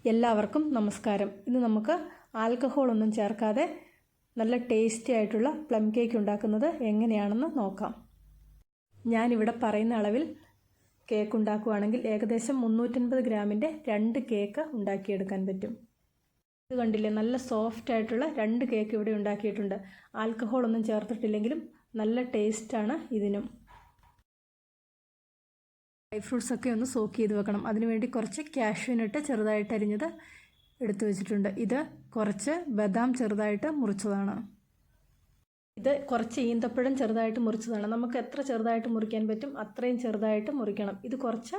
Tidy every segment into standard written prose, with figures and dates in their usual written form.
എല്ലാവർക്കും നമസ്കാരം. ഇന്ന് നമുക്ക് ആൽക്കഹോൾ ഒന്നും ചേർക്കാതെ നല്ല ടേസ്റ്റി ആയിട്ടുള്ള പ്ലം കേക്ക് ഉണ്ടാക്കുന്നത് എങ്ങനെയാണെന്ന് നോക്കാം. ഞാനിവിടെ പറയുന്ന അളവിൽ കേക്ക് ഉണ്ടാക്കുകയാണെങ്കിൽ ഏകദേശം 350 ഗ്രാമിൻ്റെ 2 കേക്ക് ഉണ്ടാക്കിയെടുക്കാൻ പറ്റും. ഇത് കണ്ടില്ലേ, നല്ല സോഫ്റ്റ് ആയിട്ടുള്ള 2 കേക്ക് ഇവിടെ ഉണ്ടാക്കിയിട്ടുണ്ട്. ആൽക്കഹോൾ ഒന്നും ചേർത്തിട്ടില്ലെങ്കിലും നല്ല ടേസ്റ്റാണ് ഇതിനും. ഡ്രൈ ഫ്രൂട്ട്സ് ഒക്കെ ഒന്ന് സോക്ക് ചെയ്ത് വെക്കണം. അതിനുവേണ്ടി കുറച്ച് കാഷ്യൂനട്ട് ചെറുതായിട്ട് അരിഞ്ഞത് എടുത്തു വെച്ചിട്ടുണ്ട്. ഇത് കുറച്ച് ബദാം ചെറുതായിട്ട് മുറിച്ചതാണ്. ഇത് കുറച്ച് ഈന്തപ്പഴം ചെറുതായിട്ട് മുറിച്ചതാണ്. നമുക്ക് എത്ര ചെറുതായിട്ട് മുറിക്കാൻ പറ്റും അത്രയും ചെറുതായിട്ട് മുറിക്കണം. ഇത് കുറച്ച്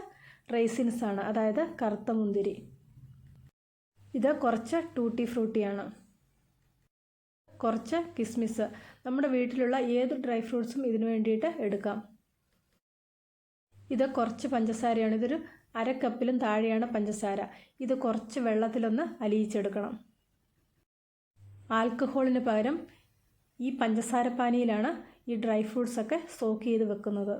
റൈസിൻസ് ആണ്, അതായത് കറുത്ത മുന്തിരി. ഇത് കുറച്ച് ടൂട്ടി ഫ്രൂട്ടിയാണ്. കുറച്ച് കിസ്മിസ്. നമ്മുടെ വീട്ടിലുള്ള ഏത് ഡ്രൈ ഫ്രൂട്ട്സും ഇതിനു വേണ്ടിയിട്ട് എടുക്കാം. ഇത് കുറച്ച് പഞ്ചസാരയാണ്. ഇതൊരു 1/2 കപ്പിലും താഴെയാണ് പഞ്ചസാര. ഇത് കുറച്ച് വെള്ളത്തിലൊന്ന് അലിയിച്ചെടുക്കണം. ആൽക്കഹോളിന് പകരം ഈ പഞ്ചസാര പാനിയിലാണ് ഈ ഡ്രൈ ഫ്രൂട്ട്സ് ഒക്കെ സോക്ക് ചെയ്ത് വെക്കുന്നത്.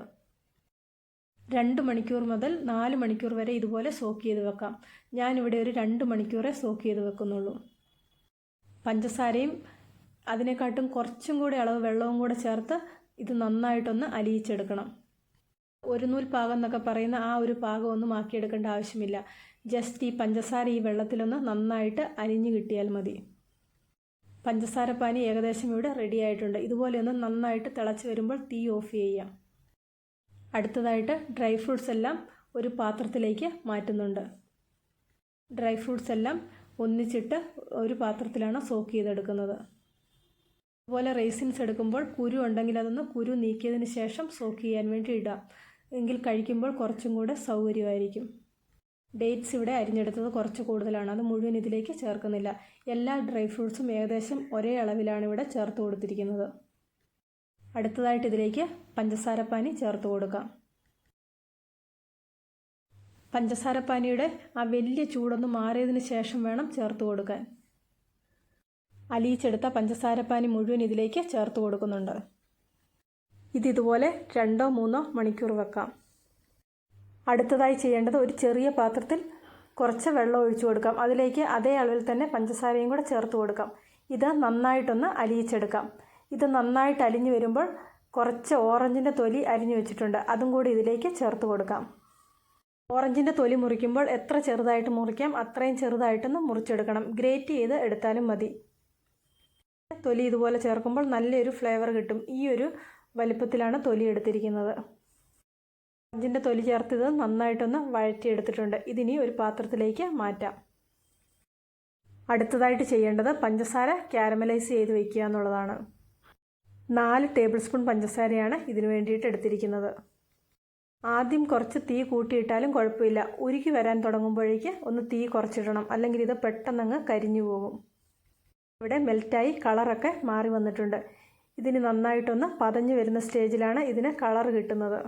2 മണിക്കൂർ മുതൽ 4 മണിക്കൂർ വരെ ഇതുപോലെ സോക്ക് ചെയ്ത് വെക്കാം. ഞാനിവിടെ ഒരു 2 മണിക്കൂറേ സോക്ക് ചെയ്ത് വെക്കുന്നുള്ളൂ. പഞ്ചസാരയും അതിനെക്കാട്ടും കുറച്ചും കൂടി അളവ് വെള്ളവും കൂടെ ചേർത്ത് ഇത് നന്നായിട്ടൊന്ന് അലിയിച്ചെടുക്കണം. ഒരു നൂൽ പാകം എന്നൊക്കെ പറയുന്ന ആ ഒരു പാകമൊന്നും ആക്കിയെടുക്കേണ്ട ആവശ്യമില്ല. ജസ്റ്റ് ഈ പഞ്ചസാര ഈ വെള്ളത്തിലൊന്ന് നന്നായിട്ട് അലിഞ്ഞു കിട്ടിയാൽ മതി. പഞ്ചസാര പാനി ഏകദേശം ഇവിടെ റെഡി ആയിട്ടുണ്ട്. ഇതുപോലെ ഒന്ന് നന്നായിട്ട് തിളച്ച് വരുമ്പോൾ തീ ഓഫ് ചെയ്യാം. അടുത്തതായിട്ട് ഡ്രൈ ഫ്രൂട്ട്സ് എല്ലാം ഒരു പാത്രത്തിലേക്ക് മാറ്റുന്നുണ്ട്. ഡ്രൈ ഫ്രൂട്ട്സ് എല്ലാം ഒന്നിച്ചിട്ട് ഒരു പാത്രത്തിലാണ് സോക്ക് ചെയ്തെടുക്കുന്നത്. അതുപോലെ റൈസിൻസ് എടുക്കുമ്പോൾ കുരു ഉണ്ടെങ്കിൽ അതൊന്ന് കുരു നീക്കിയതിന് ശേഷം സോക്ക് ചെയ്യാൻ വേണ്ടി ഇടാം. എങ്കിൽ കഴിക്കുമ്പോൾ കുറച്ചും കൂടെ സൗകര്യമായിരിക്കും. ഡേറ്റ്സ് ഇവിടെ അരിഞ്ഞെടുത്തത് കുറച്ച് കൂടുതലാണ്. അത് മുഴുവൻ ഇതിലേക്ക് ചേർക്കുന്നില്ല. എല്ലാ ഡ്രൈ ഫ്രൂട്ട്സും ഏകദേശം ഒരേ അളവിലാണ് ഇവിടെ ചേർത്ത് കൊടുത്തിരിക്കുന്നത്. അടുത്തതായിട്ട് ഇതിലേക്ക് പഞ്ചസാരപ്പാനി ചേർത്ത് കൊടുക്കാം. പഞ്ചസാരപ്പാനിയുടെ ആ വലിയ ചൂടൊന്ന് മാറിയതിന് ശേഷം വേണം ചേർത്ത് കൊടുക്കാൻ. അലിയിച്ചെടുത്ത പഞ്ചസാരപ്പാനി മുഴുവൻ ഇതിലേക്ക് ചേർത്ത് കൊടുക്കുന്നുണ്ട്. ഇതുപോലെ 2-3 മണിക്കൂർ വെക്കാം. അടുത്തതായി ചെയ്യേണ്ടത് ഒരു ചെറിയ പാത്രത്തിൽ കുറച്ച് വെള്ളം ഒഴിച്ചു കൊടുക്കാം. അതിലേക്ക് അതേ അളവിൽ തന്നെ പഞ്ചസാരയും കൂടെ ചേർത്ത് കൊടുക്കാം. ഇത് നന്നായിട്ടൊന്ന് അലിയിച്ചെടുക്കാം. ഇത് നന്നായിട്ട് അലിഞ്ഞു വരുമ്പോൾ കുറച്ച് ഓറഞ്ചിൻ്റെ തൊലി അരിഞ്ഞു വെച്ചിട്ടുണ്ട്, അതും കൂടി ഇതിലേക്ക് ചേർത്ത് കൊടുക്കാം. ഓറഞ്ചിൻ്റെ തൊലി മുറിക്കുമ്പോൾ എത്ര ചെറുതായിട്ട് മുറിക്കാം അത്രയും ചെറുതായിട്ടൊന്ന് മുറിച്ചെടുക്കണം. ഗ്രേറ്റ് ചെയ്ത് എടുത്താലും മതി. തൊലി ഇതുപോലെ ചേർക്കുമ്പോൾ നല്ലൊരു ഫ്ലേവർ കിട്ടും. ഈ ഒരു വലിപ്പത്തിലാണ് തൊലി എടുത്തിരിക്കുന്നത്. ഓറഞ്ചിൻ്റെ തൊലി ചേർത്തത് നന്നായിട്ടൊന്ന് വഴറ്റിയെടുത്തിട്ടുണ്ട്. ഇതിനി ഒരു പാത്രത്തിലേക്ക് മാറ്റാം. അടുത്തതായിട്ട് ചെയ്യേണ്ടത് പഞ്ചസാര ക്യാരമലൈസ് ചെയ്ത് വയ്ക്കുക എന്നുള്ളതാണ്. 4 ടേബിൾ സ്പൂൺ പഞ്ചസാരയാണ് ഇതിനു വേണ്ടിയിട്ട് എടുത്തിരിക്കുന്നത്. ആദ്യം കുറച്ച് തീ കൂട്ടിയിട്ടാലും കുഴപ്പമില്ല. ഉരുക്കി വരാൻ തുടങ്ങുമ്പോഴേക്ക് ഒന്ന് തീ കുറച്ചിടണം, അല്ലെങ്കിൽ ഇത് പെട്ടെന്നങ്ങ് കരിഞ്ഞു പോകും. ഇവിടെ മെൽറ്റായി കളറൊക്കെ മാറി വന്നിട്ടുണ്ട്. ഇതിന് നന്നായിട്ടൊന്ന് പതഞ്ഞു വരുന്ന സ്റ്റേജിലാണ് ഇതിന് കളർ കിട്ടുന്നത്.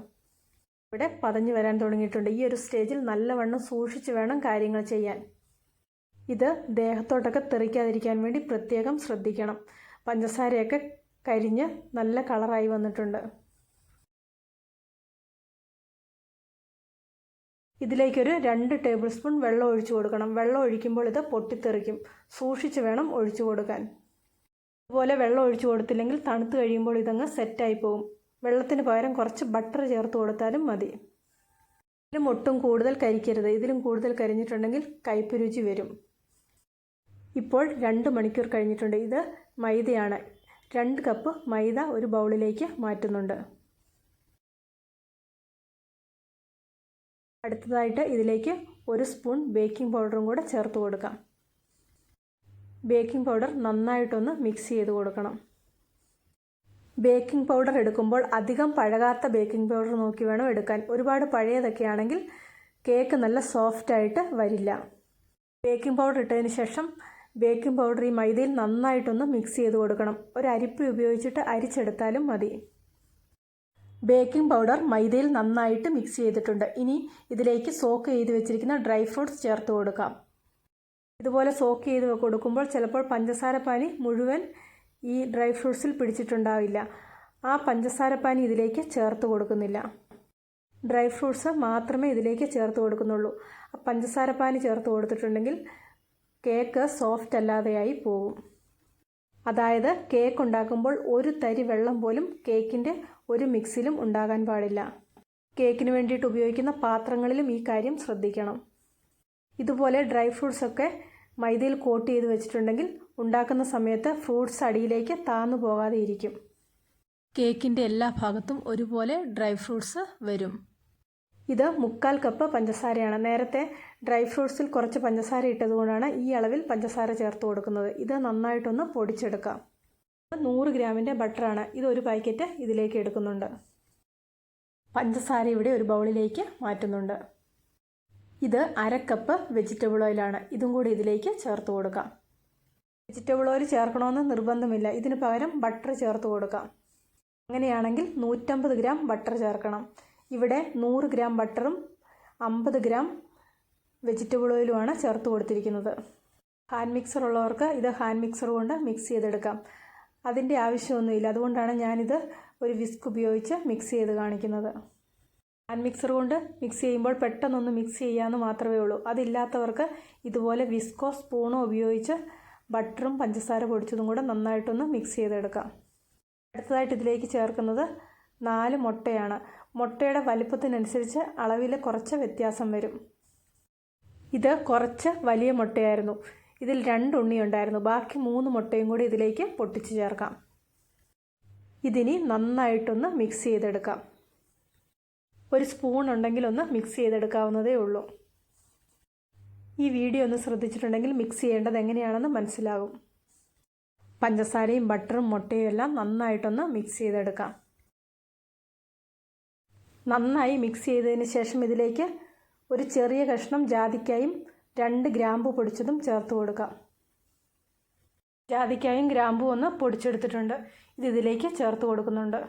ഇവിടെ പതഞ്ഞു വരാൻ തുടങ്ങിയിട്ടുണ്ട്. ഈ ഒരു സ്റ്റേജിൽ നല്ലവണ്ണം സൂക്ഷിച്ച് വേണം കാര്യങ്ങൾ ചെയ്യാൻ. ഇത് ദേഹത്തോട്ടൊക്കെ തെറിക്കാതിരിക്കാൻ വേണ്ടി പ്രത്യേകം ശ്രദ്ധിക്കണം. പഞ്ചസാരയൊക്കെ കരിഞ്ഞ് നല്ല കളറായി വന്നിട്ടുണ്ട്. ഇതിലേക്കൊരു 2 ടേബിൾ സ്പൂൺ വെള്ളം ഒഴിച്ചു കൊടുക്കണം. വെള്ളം ഒഴിക്കുമ്പോൾ ഇത് പൊട്ടിത്തെറിക്കും. സൂക്ഷിച്ച് വേണം ഒഴിച്ചു കൊടുക്കാൻ. അതുപോലെ വെള്ളം ഒഴിച്ചു കൊടുത്തില്ലെങ്കിൽ തണുത്ത് കഴിയുമ്പോൾ ഇതങ്ങ് സെറ്റായി പോകും. വെള്ളത്തിന് പകരം കുറച്ച് ബട്ടർ ചേർത്ത് കൊടുത്താലും മതി. ഇതിലും ഒട്ടും കൂടുതൽ കരിക്കരുത്. ഇതിലും കൂടുതൽ കരിഞ്ഞിട്ടുണ്ടെങ്കിൽ കയ്പ്പ് രുചി വരും. ഇപ്പോൾ 2 മണിക്കൂർ കഴിഞ്ഞിട്ടുണ്ട്. ഇത് മൈദയാണ്. 2 കപ്പ് മൈദ ഒരു ബൗളിലേക്ക് മാറ്റുന്നുണ്ട്. അടുത്തതായിട്ട് ഇതിലേക്ക് 1 സ്പൂൺ ബേക്കിംഗ് പൗഡറും കൂടെ ചേർത്ത് കൊടുക്കാം. ബേക്കിംഗ് പൗഡർ നന്നായിട്ടൊന്ന് മിക്സ് ചെയ്ത് കൊടുക്കണം. ബേക്കിംഗ് പൗഡർ എടുക്കുമ്പോൾ അധികം പഴകാത്ത ബേക്കിംഗ് പൗഡർ നോക്കി വേണം എടുക്കാൻ. ഒരുപാട് പഴയതൊക്കെ ആണെങ്കിൽ കേക്ക് നല്ല സോഫ്റ്റായിട്ട് വരില്ല. ബേക്കിംഗ് പൗഡർ ഇട്ടതിന് ശേഷം ബേക്കിംഗ് പൗഡർ ഈ മൈദയിൽ നന്നായിട്ടൊന്ന് മിക്സ് ചെയ്ത് കൊടുക്കണം. ഒരു അരിപ്പ ഉപയോഗിച്ചിട്ട് അരിച്ചെടുത്താലും മതി. ബേക്കിംഗ് പൗഡർ മൈദയിൽ നന്നായിട്ട് മിക്സ് ചെയ്തിട്ടുണ്ട്. ഇനി ഇതിലേക്ക് സോക്ക് ചെയ്ത് വെച്ചിരിക്കുന്ന ഡ്രൈ ഫ്രൂട്ട്സ് ചേർത്ത് കൊടുക്കാം. ഇതുപോലെ സോക്ക് ചെയ്ത് കൊടുക്കുമ്പോൾ ചിലപ്പോൾ പഞ്ചസാരപ്പാനി മുഴുവൻ ഈ ഡ്രൈ ഫ്രൂട്ട്സിൽ പിടിച്ചിട്ടുണ്ടാവില്ല. ആ പഞ്ചസാരപ്പാനി ഇതിലേക്ക് ചേർത്ത് കൊടുക്കുന്നില്ല. ഡ്രൈ ഫ്രൂട്ട്സ് മാത്രമേ ഇതിലേക്ക് ചേർത്ത് കൊടുക്കുന്നുള്ളൂ. പഞ്ചസാരപ്പാനി ചേർത്ത് കൊടുത്തിട്ടുണ്ടെങ്കിൽ കേക്ക് സോഫ്റ്റ് അല്ലാതെയായി പോകും. അതായത് കേക്ക് ഉണ്ടാക്കുമ്പോൾ ഒരു തരി വെള്ളം പോലും കേക്കിൻ്റെ ഒരു മിക്സിലും ഉണ്ടാകാൻ പാടില്ല. കേക്കിന് വേണ്ടിയിട്ട് ഉപയോഗിക്കുന്ന പാത്രങ്ങളിലും ഈ കാര്യം ശ്രദ്ധിക്കണം. ഇതുപോലെ ഡ്രൈ ഫ്രൂട്ട്സ് ഒക്കെ മൈദയിൽ കോട്ട് ചെയ്ത് വെച്ചിട്ടുണ്ടെങ്കിൽ ഉണ്ടാക്കുന്ന സമയത്ത് ഫ്രൂട്ട്സ് അടിയിലേക്ക് താന്നു പോകാതെ ഇരിക്കും. കേക്കിൻ്റെ എല്ലാ ഭാഗത്തും ഒരുപോലെ ഡ്രൈ ഫ്രൂട്ട്സ് വരും. ഇത് 1/4 കപ്പ് പഞ്ചസാരയാണ്. നേരത്തെ ഡ്രൈ ഫ്രൂട്ട്സിൽ കുറച്ച് പഞ്ചസാര ഇട്ടതുകൊണ്ടാണ് ഈ അളവിൽ പഞ്ചസാര ചേർത്ത് കൊടുക്കുന്നത്. ഇത് നന്നായിട്ടൊന്ന് പൊടിച്ചെടുക്കാം. 100 ഗ്രാമിൻ്റെ ബട്ടറാണ്. ഇത് ഒരു പാക്കറ്റ് ഇതിലേക്ക് എടുക്കുന്നുണ്ട്. പഞ്ചസാര ഇവിടെ ഒരു ബൗളിലേക്ക് മാറ്റുന്നുണ്ട്. ഇത് 1/2 കപ്പ് വെജിറ്റബിൾ ഓയിലാണ്. ഇതും കൂടി ഇതിലേക്ക് ചേർത്ത് കൊടുക്കാം. വെജിറ്റബിൾ ഓയിൽ ചേർക്കണമെന്ന് നിർബന്ധമില്ല. ഇതിന് പകരം ബട്ടർ ചേർത്ത് കൊടുക്കാം. അങ്ങനെയാണെങ്കിൽ 150 ഗ്രാം ബട്ടർ ചേർക്കണം. ഇവിടെ 100 ഗ്രാം ബട്ടറും 50 ഗ്രാം വെജിറ്റബിൾ ഓയിലുമാണ് ചേർത്ത് കൊടുത്തിരിക്കുന്നത്. ഹാൻഡ് മിക്സർ ഉള്ളവർക്ക് ഇത് ഹാൻഡ് മിക്സർ കൊണ്ട് മിക്സ് ചെയ്തെടുക്കാം. അതിൻ്റെ ആവശ്യമൊന്നുമില്ല. അതുകൊണ്ടാണ് ഞാനിത് ഒരു വിസ്ക് ഉപയോഗിച്ച് മിക്സ് ചെയ്ത് കാണിക്കുന്നത്. ഹാൻഡ് മിക്സർ കൊണ്ട് മിക്സ് ചെയ്യുമ്പോൾ പെട്ടെന്നൊന്ന് മിക്സ് ചെയ്യാമെന്ന് മാത്രമേ ഉള്ളൂ. അതില്ലാത്തവർക്ക് ഇതുപോലെ വിസ്കോ സ്പൂണോ ഉപയോഗിച്ച് ബട്ടറും പഞ്ചസാര പൊടിച്ചതും കൂടെ നന്നായിട്ടൊന്ന് മിക്സ് ചെയ്തെടുക്കാം. അടുത്തതായിട്ട് ഇതിലേക്ക് ചേർക്കുന്നത് 4 മുട്ടയാണ്. മുട്ടയുടെ വലിപ്പത്തിനനുസരിച്ച് അളവിൽ കുറച്ച് വ്യത്യാസം വരും. ഇത് കുറച്ച് വലിയ മുട്ടയായിരുന്നു. ഇതിൽ 2 ഉണ്ണി ഉണ്ടായിരുന്നു. ബാക്കി 3 മുട്ടയും കൂടി ഇതിലേക്ക് പൊട്ടിച്ച് ചേർക്കാം. ഇതിനി നന്നായിട്ടൊന്ന് മിക്സ് ചെയ്തെടുക്കാം. ഒരു സ്പൂൺ ഉണ്ടെങ്കിൽ ഒന്ന് മിക്സ് ചെയ്തെടുക്കാവുന്നതേ ഉള്ളൂ. ഈ വീഡിയോ ഒന്ന് ശ്രദ്ധിച്ചിട്ടുണ്ടെങ്കിൽ മിക്സ് ചെയ്യേണ്ടത് എങ്ങനെയാണെന്ന് മനസ്സിലാകും. പഞ്ചസാരയും ബട്ടറും മുട്ടയും എല്ലാം നന്നായിട്ടൊന്ന് മിക്സ് ചെയ്തെടുക്കാം. നന്നായി മിക്സ് ചെയ്തതിന് ശേഷം ഇതിലേക്ക് ഒരു ചെറിയ കഷ്ണം ജാതിക്കായും 2 ഗ്രാമ്പു പൊടിച്ചതും ചേർത്ത് കൊടുക്കാം. ജാതിക്കായും ഗ്രാമ്പും ഒന്ന് പൊടിച്ചെടുത്തിട്ടുണ്ട്. ഇതിലേക്ക് ചേർത്ത് കൊടുക്കുന്നുണ്ട്.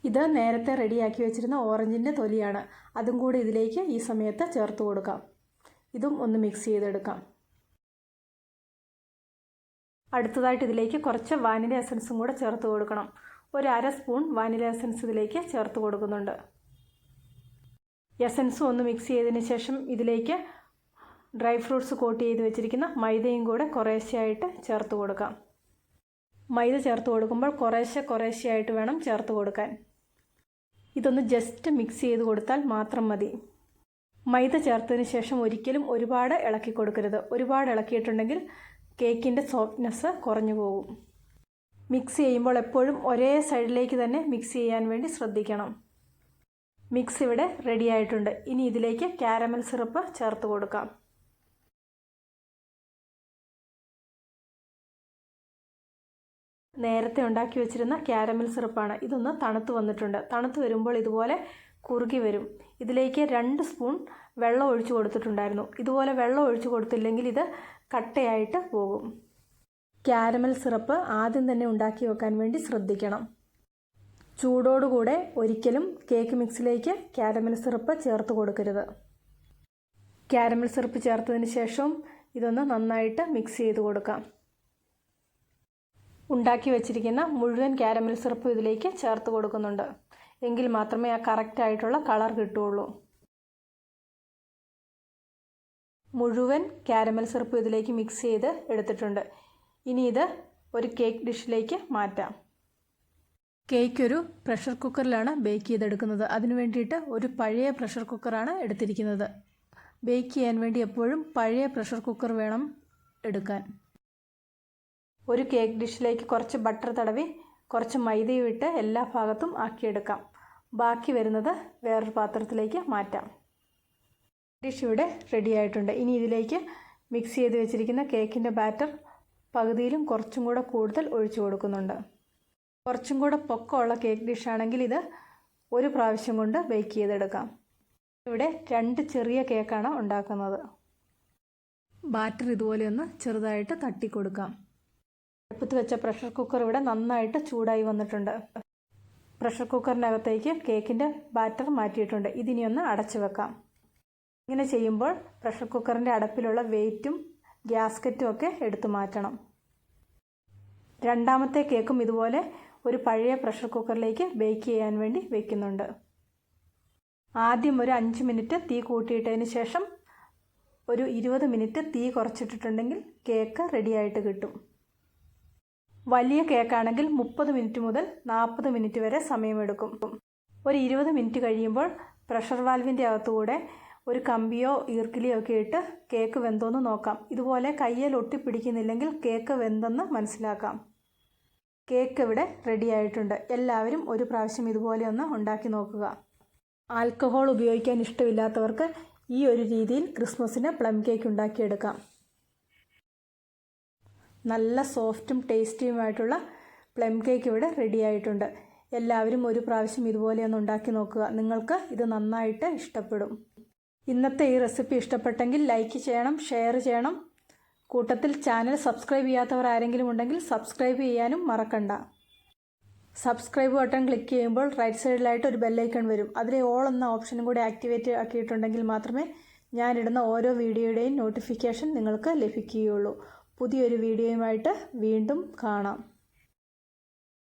ഇത് നേരത്തെ റെഡിയാക്കി വെച്ചിരുന്ന ഓറഞ്ചിൻ്റെ തൊലിയാണ്. അതും കൂടി ഇതിലേക്ക് ഈ സമയത്ത് ചേർത്ത് കൊടുക്കാം. ഇതും ഒന്ന് മിക്സ് ചെയ്തെടുക്കാം. അടുത്തതായിട്ട് ഇതിലേക്ക് കുറച്ച് വാനില എസൻസും കൂടെ ചേർത്ത് കൊടുക്കണം. ഒരു 1/2 സ്പൂൺ വാനില എസൻസ് ഇതിലേക്ക് ചേർത്ത് കൊടുക്കുന്നുണ്ട്. എസൻസും ഒന്ന് മിക്സ് ചെയ്തതിന് ശേഷം ഇതിലേക്ക് ഡ്രൈ ഫ്രൂട്ട്സ് കോട്ട് ചെയ്ത് വെച്ചിരിക്കുന്ന മൈദയും കൂടെ കുറേശ്ശെയായിട്ട് ചേർത്ത് കൊടുക്കാം. മൈദ ചേർത്ത് കൊടുക്കുമ്പോൾ കുറേശ്ശെയായിട്ട് വേണം ചേർത്ത് കൊടുക്കാൻ. ഇതൊന്ന് ജസ്റ്റ് മിക്സ് ചെയ്ത് കൊടുത്താൽ മാത്രം മതി. മൈദ ചേർത്തതിന് ശേഷം ഒരിക്കലും ഒരുപാട് ഇളക്കി കൊടുക്കരുത്. ഒരുപാട് ഇളക്കിയിട്ടുണ്ടെങ്കിൽ കേക്കിൻ്റെ സോഫ്റ്റ്നെസ് കുറഞ്ഞു പോകും. മിക്സ് ചെയ്യുമ്പോൾ എപ്പോഴും ഒരേ സൈഡിലേക്ക് തന്നെ മിക്സ് ചെയ്യാൻ വേണ്ടി ശ്രദ്ധിക്കണം. മിക്സ് ഇവിടെ റെഡി ആയിട്ടുണ്ട്. ഇനി ഇതിലേക്ക് കാരമൽ സിറപ്പ് ചേർത്ത് കൊടുക്കാം. നേരത്തെ ഉണ്ടാക്കി വെച്ചിരുന്ന കാരമൽ സിറപ്പാണ്. ഇതൊന്ന് തണുത്ത് വന്നിട്ടുണ്ട്. തണുത്ത് വരുമ്പോൾ ഇതുപോലെ കുറുകി വരും. ഇതിലേക്ക് 2 സ്പൂൺ വെള്ളം ഒഴിച്ചു കൊടുത്തിട്ടുണ്ടായിരുന്നു. ഇതുപോലെ വെള്ളം ഒഴിച്ചു കൊടുത്തില്ലെങ്കിൽ ഇത് കട്ടയായിട്ട് പോകും. കാരമൽ സിറപ്പ് ആദ്യം തന്നെ ഉണ്ടാക്കി വെക്കാൻ വേണ്ടി ശ്രദ്ധിക്കണം. ചൂടോടുകൂടെ ഒരിക്കലും കേക്ക് മിക്സിലേക്ക് കാരമൽ സിറപ്പ് ചേർത്ത് കൊടുക്കരുത്. കാരമൽ സിറപ്പ് ചേർത്തതിന് ശേഷം ഇതൊന്ന് നന്നായിട്ട് മിക്സ് ചെയ്ത് കൊടുക്കാം. ഉണ്ടാക്കി വെച്ചിരിക്കുന്ന മുഴുവൻ കാരമൽ സിറപ്പ് ഇതിലേക്ക് ചേർത്ത് കൊടുക്കുന്നുണ്ട്. എങ്കിൽ മാത്രമേ ആ കറക്റ്റായിട്ടുള്ള കളർ കിട്ടുകയുള്ളൂ. മുഴുവൻ കാരമൽ സിറപ്പ് ഇതിലേക്ക് മിക്സ് ചെയ്ത് എടുത്തിട്ടുണ്ട്. ഇനി ഇത് ഒരു കേക്ക് ഡിഷിലേക്ക് മാറ്റാം. കേക്ക് ഒരു പ്രഷർ കുക്കറിലാണ് ബേക്ക് ചെയ്തെടുക്കുന്നത്. അതിനു വേണ്ടിയിട്ട് ഒരു പഴയ പ്രഷർ കുക്കറാണ് എടുത്തിരിക്കുന്നത്. ബേക്ക് ചെയ്യാൻ വേണ്ടി എപ്പോഴും പഴയ പ്രഷർ കുക്കർ വേണം എടുക്കാൻ. ഒരു കേക്ക് ഡിഷിലേക്ക് കുറച്ച് ബട്ടർ തടവി കുറച്ച് മൈദയും ഇട്ട് എല്ലാ ഭാഗത്തും ആക്കിയെടുക്കാം. ബാക്കി വരുന്നത് വേറൊരു പാത്രത്തിലേക്ക് മാറ്റാം. ഡിഷ് ഇവിടെ റെഡി ആയിട്ടുണ്ട്. ഇനി ഇതിലേക്ക് മിക്സ് ചെയ്ത് വെച്ചിരിക്കുന്ന കേക്കിൻ്റെ ബാറ്റർ പകുതിയിലും കുറച്ചും കൂടെ കൂടുതൽ ഒഴിച്ചു കൊടുക്കുന്നുണ്ട്. കുറച്ചും കൂടെ പൊക്കമുള്ള കേക്ക് ഡിഷാണെങ്കിൽ ഇത് ഒരു പ്രാവശ്യം കൊണ്ട് ബേക്ക് ചെയ്തെടുക്കാം. ഇവിടെ 2 ചെറിയ കേക്കാണ് ഉണ്ടാക്കുന്നത്. ബാറ്റർ ഇതുപോലെ ഒന്ന് ചെറുതായിട്ട് തട്ടിക്കൊടുക്കാം. അടുപ്പത്ത് വെച്ച പ്രഷർ കുക്കർ ഇവിടെ നന്നായിട്ട് ചൂടായി വന്നിട്ടുണ്ട്. പ്രഷർ കുക്കറിനകത്തേക്ക് കേക്കിൻ്റെ ബാറ്റർ മാറ്റിയിട്ടുണ്ട്. ഇതിനി ഒന്ന് അടച്ചു വെക്കാം. ഇങ്ങനെ ചെയ്യുമ്പോൾ പ്രഷർ കുക്കറിൻ്റെ അടപ്പിലുള്ള വെയിറ്റും ഗ്യാസ്കറ്റും ഒക്കെ എടുത്തു മാറ്റണം. രണ്ടാമത്തെ കേക്കും ഇതുപോലെ ഒരു പഴയ പ്രഷർ കുക്കറിലേക്ക് ബേക്ക് ചെയ്യാൻ വേണ്ടി വെക്കുന്നുണ്ട്. ആദ്യം ഒരു 5 മിനിറ്റ് തീ കൂട്ടിയിട്ടതിന് ശേഷം ഒരു 20 മിനിറ്റ് തീ കുറച്ചിട്ടിട്ടുണ്ടെങ്കിൽ കേക്ക് റെഡിയായിട്ട് കിട്ടും. വലിയ കേക്കാണെങ്കിൽ 30 മിനിറ്റ് മുതൽ 40 മിനിറ്റ് വരെ സമയമെടുക്കും. ഒരു 20 മിനിറ്റ് കഴിയുമ്പോൾ പ്രഷർ വാൽവിൻ്റെ അകത്തുകൂടെ ഒരു കമ്പിയോ ഈർക്കിലിയോ ഒക്കെ ഇട്ട് കേക്ക് വെന്തോന്ന് നോക്കാം. ഇതുപോലെ കയ്യിൽ ഒട്ടിപ്പിടിക്കുന്നില്ലെങ്കിൽ കേക്ക് വെന്തെന്ന് മനസ്സിലാക്കാം. കേക്ക് ഇവിടെ റെഡി ആയിട്ടുണ്ട്. എല്ലാവരും ഒരു പ്രാവശ്യം ഇതുപോലെ ഒന്ന് ഉണ്ടാക്കി നോക്കുക. ആൽക്കഹോൾ ഉപയോഗിക്കാൻ ഇഷ്ടമില്ലാത്തവർക്ക് ഈ ഒരു രീതിയിൽ ക്രിസ്മസിന് പ്ലം കേക്ക് ഉണ്ടാക്കിയെടുക്കാം. നല്ല സോഫ്റ്റും ടേസ്റ്റിയുമായിട്ടുള്ള പ്ലം കേക്ക് ഇവിടെ റെഡി ആയിട്ടുണ്ട്. എല്ലാവരും ഒരു പ്രാവശ്യം ഇതുപോലെ ഒന്ന് ഉണ്ടാക്കി നോക്കുക. നിങ്ങൾക്ക് ഇത് നന്നായിട്ട് ഇഷ്ടപ്പെടും. ഇന്നത്തെ ഈ റെസിപ്പി ഇഷ്ടപ്പെട്ടെങ്കിൽ ലൈക്ക് ചെയ്യണം, ഷെയർ ചെയ്യണം. കൂട്ടത്തിൽ ചാനൽ സബ്സ്ക്രൈബ് ചെയ്യാത്തവർ ആരെങ്കിലും ഉണ്ടെങ്കിൽ സബ്സ്ക്രൈബ് ചെയ്യാനും മറക്കണ്ട. സബ്സ്ക്രൈബ് ബട്ടൺ ക്ലിക്ക് ചെയ്യുമ്പോൾ റൈറ്റ് സൈഡിലായിട്ട് ഒരു ബെല്ലൈക്കൺ വരും. അതിലെ ഓൾ എന്ന ഓപ്ഷനും കൂടി ആക്ടിവേറ്റ് ആക്കിയിട്ടുണ്ടെങ്കിൽ മാത്രമേ ഞാനിടുന്ന ഓരോ വീഡിയോയുടെയും നോട്ടിഫിക്കേഷൻ നിങ്ങൾക്ക് ലഭിക്കുകയുള്ളൂ. പുതിയൊരു വീഡിയോയുമായിട്ട് വീണ്ടും കാണാം.